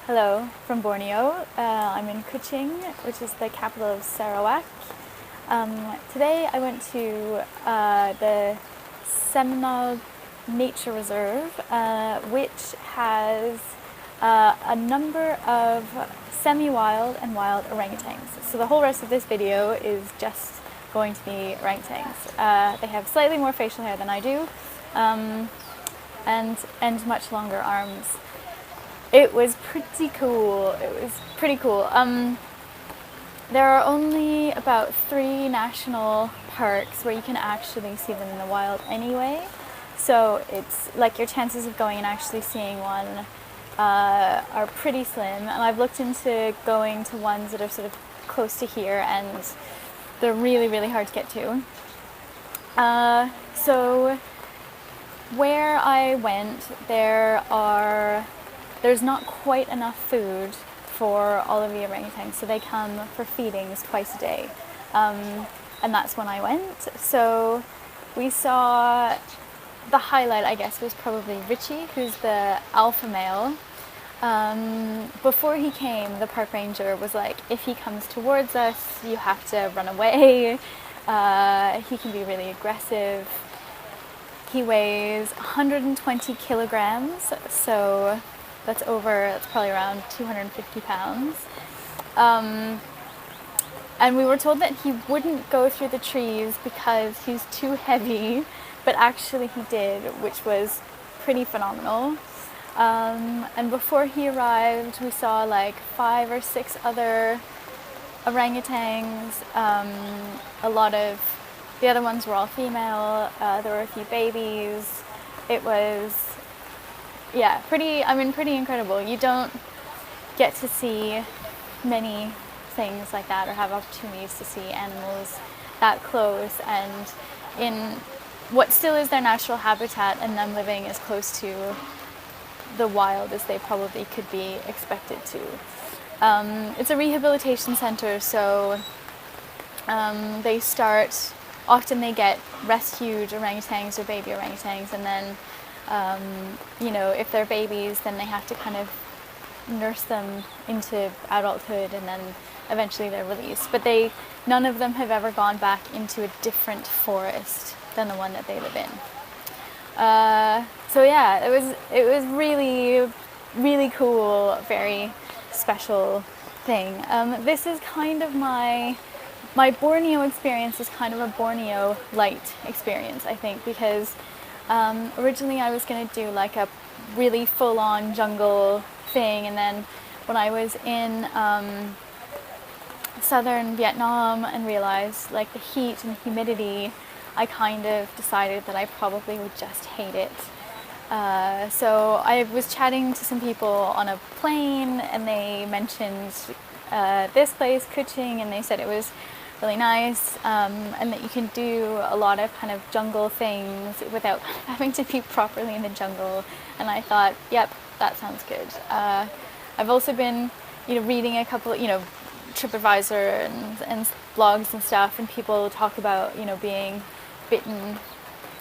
Hello, from Borneo. I'm in Kuching, which is the capital of Sarawak. Today I went to the Semenggoh Nature Reserve, which has a number of semi-wild and wild orangutans. So the whole rest of this video is just going to be orangutans. They have slightly more facial hair than I do, and much longer arms. It was pretty cool. There are only about 3 national parks where you can actually see them in the wild anyway. So it's like your chances of going and actually seeing one are pretty slim. And I've looked into going to ones that are sort of close to here, and they're really, really hard to get to. So where I went, there's not quite enough food for all of the orangutans, so they come for feedings twice a day, and that's when I went. So we saw, the highlight I guess was probably Richie, who's the alpha male. Before he came, the park ranger was like, if he comes towards us, you have to run away. He can be really aggressive. He weighs 120 kilograms, so that's probably around 250 pounds. And we were told that he wouldn't go through the trees because he's too heavy, but actually he did, which was pretty phenomenal. And before he arrived, we saw like 5 or 6 other orangutans. A lot of the other ones were all female. There were a few babies. It was, yeah, pretty incredible. You don't get to see many things like that or have opportunities to see animals that close and in what still is their natural habitat, and them living as close to the wild as they probably could be expected to. It's a rehabilitation center, so often they get rescued orangutans or baby orangutans, and then if they're babies, then they have to kind of nurse them into adulthood, and then eventually they're released. But none of them have ever gone back into a different forest than the one that they live in. So yeah, it was really, really cool, very special thing. This is kind of my Borneo experience is kind of a Borneo light experience, I think, because originally I was going to do like a really full-on jungle thing, and then when I was in southern Vietnam and realized like the heat and humidity, I kind of decided that I probably would just hate it. So I was chatting to some people on a plane, and they mentioned this place, Kuching, and they said it was really nice, and that you can do a lot of kind of jungle things without having to be properly in the jungle. And I thought, yep, that sounds good. I've also been, reading a couple, TripAdvisor and blogs and stuff, and people talk about, being bitten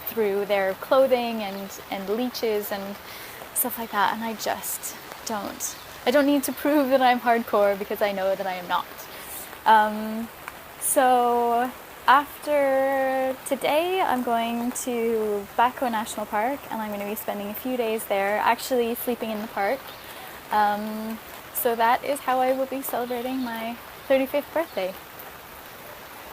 through their clothing and leeches and stuff like that, and I just don't. I don't need to prove that I'm hardcore, because I know that I am not. So after today, I'm going to Borneo National Park, and I'm going to be spending a few days there, actually sleeping in the park. So that is how I will be celebrating my 35th birthday.